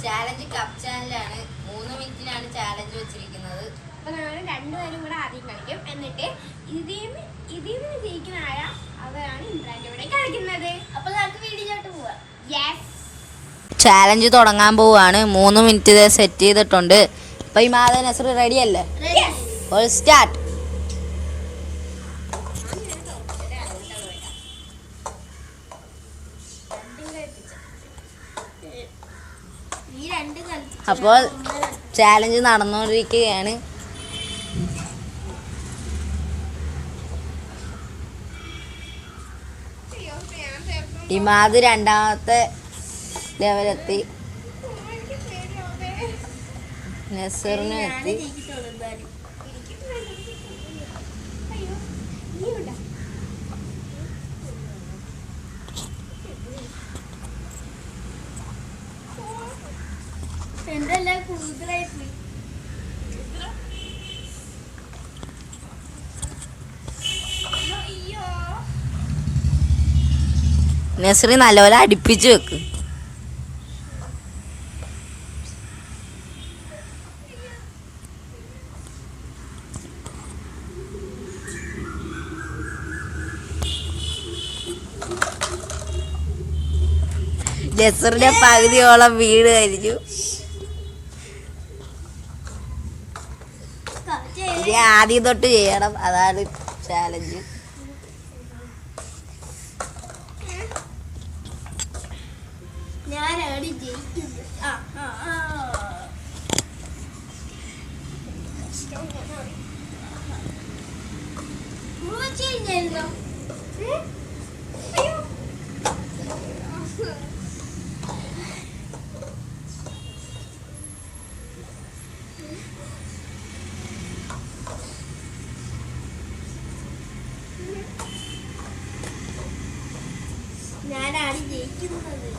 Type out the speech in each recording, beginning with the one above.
Challenge cup ചാനലാണ്. 3 മിനിറ്റിലാണ് challenge വെച്ചിരിക്കുന്നത്. അപ്പൊ ഞങ്ങൾ രണ്ടുപേരും കൂടെ ആദ്യം കളിക്കും. എന്നിട്ട് ഇതിന്ന് ജയിക്കുന്ന ആരാ അവരാണ് ഇമ്രാന്റെ കൂടെ കളിക്കുന്നത്. അപ്പൊ നമുക്ക് വീഡിയോട്ട് പോവാം. ചാലഞ്ച് തുടങ്ങാൻ പോവാണ്. 3 മിനിറ്റ് സെറ്റ് ചെയ്തിട്ടുണ്ട്. അപ്പൊ ഈ മാധവ നസർ റെഡി അല്ലേ? All start. അപ്പോൾ ചാലഞ്ച് നടന്നുകൊണ്ടിരിക്കുകയാണ്. ഇമാദ് രണ്ടാമത്തെ ലെവലെത്തി. നസറിന് എത്തി. നസറി നല്ലപോലെ അടുപ്പിച്ച് വെക്ക്. നസറിന്റെ പകുതിയോളം വീട് കഴിഞ്ഞു. ഇനി ആദ്യം തൊട്ട് ചെയ്യണം, അതാണ് ചാലഞ്ച്. ഞാനാണ് ജയിക്കുന്നത്. ഞാനാണ് ജയിക്കുന്നത്.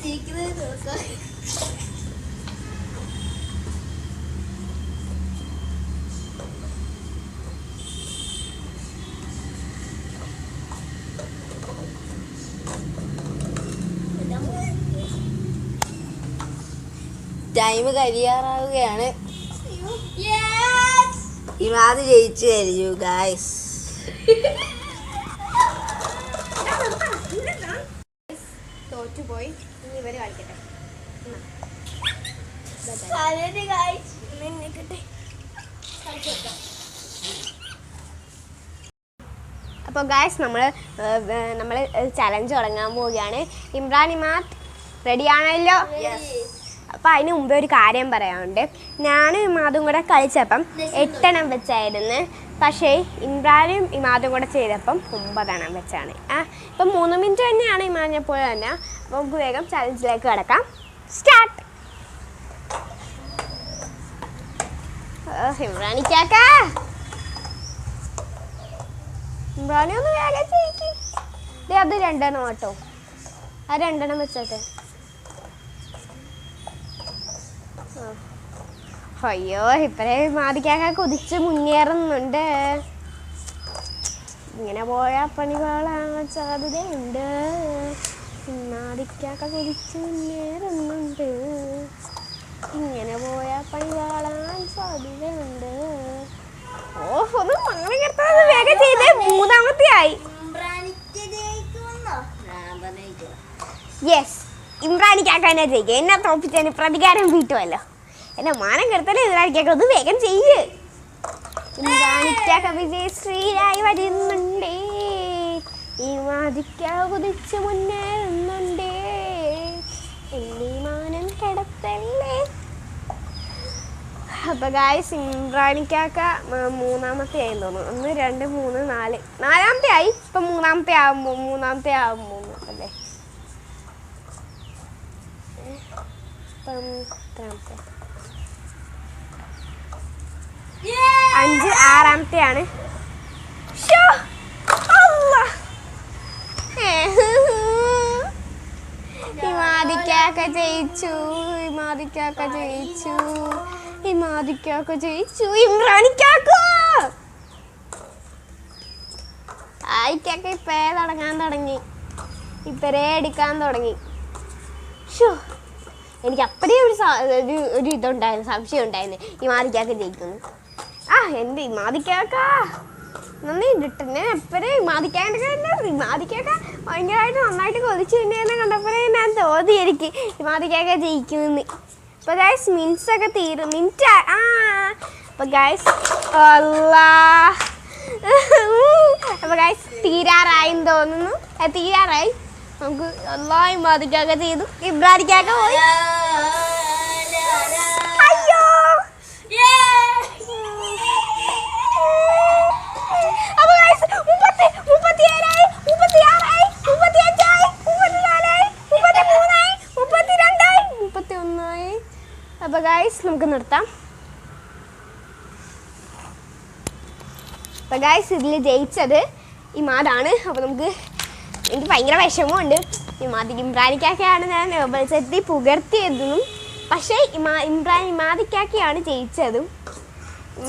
ജയിക്കുന്നത് നോക്കാം. ടൈം കഴിയാറാവുകയാണ്. ഇമാദ് ജയിച്ചു കഴിഞ്ഞു ഗായ്സ്. തോറ്റുപോയി. ഇനി ഇവര് കളിക്കട്ടെ. അപ്പോൾ ഗായ്സ് നമ്മൾ ചലഞ്ച് തുടങ്ങാൻ പോവുകയാണ്. ഇമ്രാൻ ഇമാദ് റെഡിയാണല്ലോ? അപ്പോൾ അതിന് മുമ്പേ ഒരു കാര്യം പറയാനുണ്ട്. ഞാനും ഇമാദും കൂടെ കളിച്ചപ്പം 8 എണ്ണം വെച്ചായിരുന്നു. പക്ഷേ ഇമ്രാനും ഇമാദും കൂടെ ചെയ്തപ്പം 9 എണ്ണം വെച്ചാണ്. ഇപ്പം 3 മിനിറ്റ് തന്നെയാണ് ഇമാദിനെ പോലെ തന്നെ. അപ്പോൾ നമുക്ക് വേഗം ചലഞ്ചിലേക്ക് കിടക്കാം. സ്റ്റാർട്ട്. ഇമ്രാനിക്കാക്ക, ഇമ്രാനെ ഒന്ന് വേഗം ചെയ്യിക്കും. അത് 2 എണ്ണം കേട്ടോ. ആ 2 എണ്ണം വെച്ചോട്ടെ. അയ്യോ, ഇപ്പഴേ മാതിക്കാക്ക കുതിച്ച് മുന്നേറുന്നുണ്ട്. ഇങ്ങനെ പോയാൽ പണി പാളാൻ സാധ്യതയുണ്ട്. മാതിക്കാക്ക കുതിച്ച് മുന്നേറുന്നുണ്ട്. ഇങ്ങനെ പോയാൽ പണി പാളാൻ സാധ്യതയുണ്ട്. ഒന്ന് മങ്ങളെ കിടത്താൻ വേഗം ചെയ്ത് 3ാമത്തെ ആയി. യെസ്, ഇമ്രാനിക്കാക്ക എന്നെ ജയിക്കുക. എന്നെ തോപ്പിച്ചതിന് പ്രതികാരം വീട്ടുമല്ലോ. എന്നെ മാനം കെടുത്തല്ലേ ഇമ്രാനിക്കാക്ക, ഒന്ന് വേഗം ചെയ്യ്. ഇമ്രാനിക്കാക്ക വിജയശ്രീയായി വരുന്നുണ്ടേ. ഇമാദിക്കാക്ക കുതിച്ച് മുന്നേറുന്നുണ്ടേ. എന്നെ മാനം കെടുത്തല്ലേ. അപ്പൊ ഗായ്സ്, ഇമ്രാനിക്കാക്ക 3ാമത്തെ ആയി തോന്നുന്നു. 1 2 3 4 4ാമത്തെ ആയി. ഇപ്പൊ 3ാമത്തെ ആവുമ്പോ 3ാമത്തെ ആവുമ്പോ അല്ലേ? ഇപ്പം 5 6ാമത്തെ ആണ്. ഇമാദിക്കാക്ക ജയിച്ചു, ഇമാദിക്കാക്ക ജയിച്ചു, ഇമാദിക്കാക്ക ജയിച്ചു. ഇമ്രാനിക്കാക്ക ആയിക്കാക്ക ഇപ്പേ തുടങ്ങാൻ തുടങ്ങി, ഇപ്പരേ എടുക്കാൻ തുടങ്ങി. എനിക്ക് അപ്പഴേ ഒരു ഇതുണ്ടായിരുന്നു, സംശയം ഉണ്ടായിരുന്നു ഇമാദിക്കാക്ക ജയിക്കുന്നു. എൻ്റെ ഇമാദിക്കാക്ക നന്ദിട്ടുന്നെ എപ്പോഴേ ഇമാദിക്കാക്ക ഭയങ്കരമായിട്ട് നന്നായിട്ട് കൊതിച്ചു തന്നെ കണ്ടപ്പോഴേ ഞാൻ തോന്നി എനിക്ക് ഇമാദിക്കാക്ക ജയിക്കുമെന്ന്. അപ്പോൾ ഗൈസ് മിനിറ്റ്സൊക്കെ തീരും, മിനിറ്റ് അപ്പോൾ ഗൈസ് അപ്പോൾ ഗൈസ് തീരാറായെന്ന് തോന്നുന്നു, തീരാറായി. നമുക്ക് എല്ലാ ഇമാദിക്കാക്ക ചെയ്തു, ഇബ്രാനിക്കാക്ക പോയി. അയ്യോ അപ്പോൾ ഗൈസ് 37 36 35 34 33 32 31. അപ്പോൾ ഗൈസ് നമുക്ക് നിർത്താം. അപ്പോൾ ഗൈസ് ഇതിൽ ജയിച്ചത് ഇമാദാണ്. അപ്പോൾ എനിക്ക് ഭയങ്കര വിഷമമുണ്ട്. ഇമ്രാനിക്കാക്കയാണ് ഞാൻ മത്സരത്തിൽ പുകഴ്ത്തിയതെന്നും, പക്ഷേ ഇമാദിക്കാക്കയാണ് ജയിച്ചതും.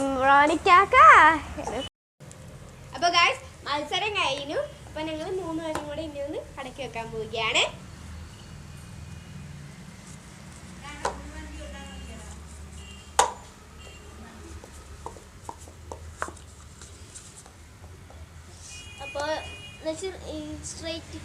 ഇമ്രാനിക്കാക്ക. അപ്പോൾ ഗൈസ് മത്സരം കഴിഞ്ഞു. അപ്പോൾ ഞങ്ങൾ 3 പേരും കൂടെ ഇനി ഒന്ന് കടക്കി വെക്കാൻ പോവുകയാണ്. അപ്പോൾ സ്ട്രൈറ്റ്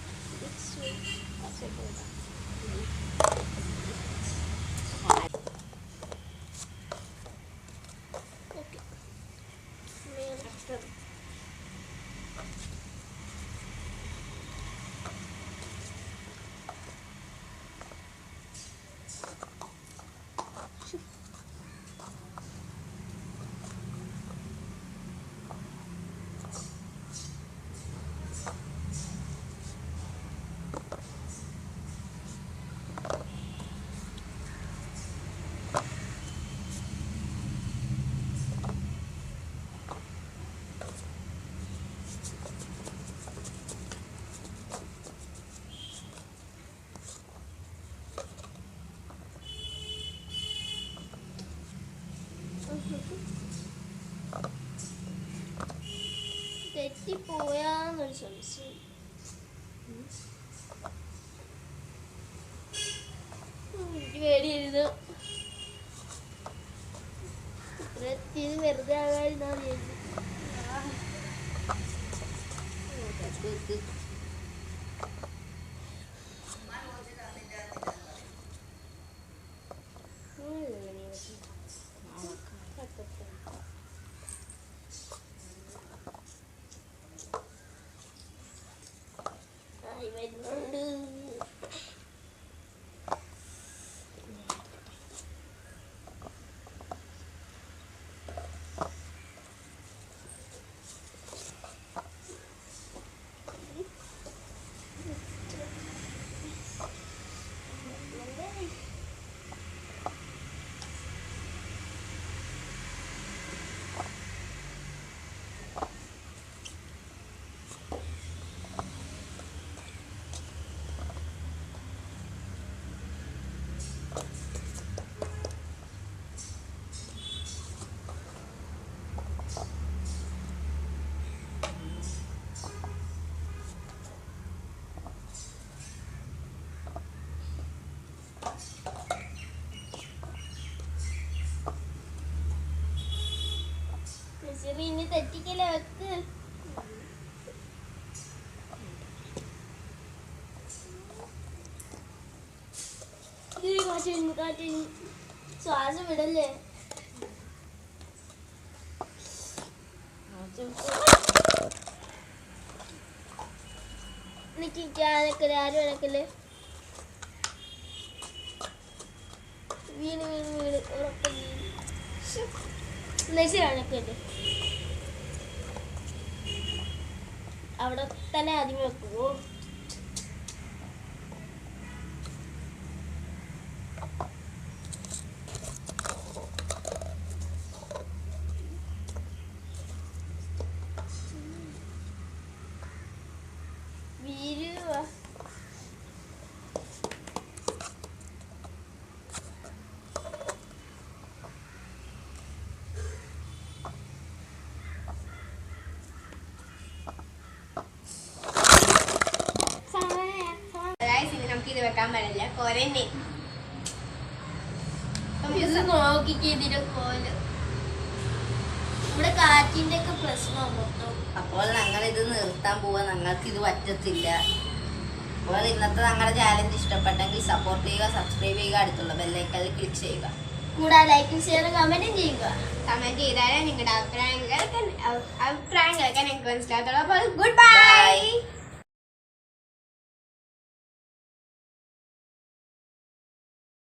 തെറ്റിപ്പോയാന്നൊരു സംശയം. എനിക്ക് പേടിയരുത്, വെറുതെ ആകാതിരുന്നാ മതി. ഇനി തെറ്റിക്കലേ വെക്ക്. ശ്വാസം വിടല്ലേ. എനിക്കല്ലേ ആരും എനക്കല്ലേ. വീണ് വീണ് വീണ് ഉറപ്പ് നെശിലാണൊക്കെ അവിടെ തന്നെ ആദ്യമേ വെക്കുമോ. പോരെന്നെ ഇത് നോക്കിക്ക് ഇതിന്റെ കോല് ഇവിടെ കാറ്റിന്റെ ഒക്കെ പ്രശ്നം മൊത്തം. അപ്പോൾ ഞങ്ങൾ ഇത് നിർത്താൻ പോവാ, ഞങ്ങൾക്ക് ഇത് പറ്റത്തില്ല. അപ്പോൾ ഇന്നത്തെ ഞങ്ങളുടെ ചാലഞ്ച് ഇഷ്ടപ്പെട്ടെങ്കിൽ സപ്പോർട്ട് ചെയ്യുക, സബ്സ്ക്രൈബ് ചെയ്യുക, അടുത്തുള്ള ബെല്ലൈക്കണിൽ ക്ലിക്ക് ചെയ്യുക. കൂടാതെ ലൈക്കും ഷെയറും കമന്റും ചെയ്യുക. കമന്റ് ചെയ്താലേ നിങ്ങളുടെ അഭിപ്രായങ്ങളൊക്കെ ഞങ്ങൾക്ക് മനസ്സിലാകത്തുള്ളൂ. അപ്പോൾ ഗുഡ് ബൈ. ബൈ.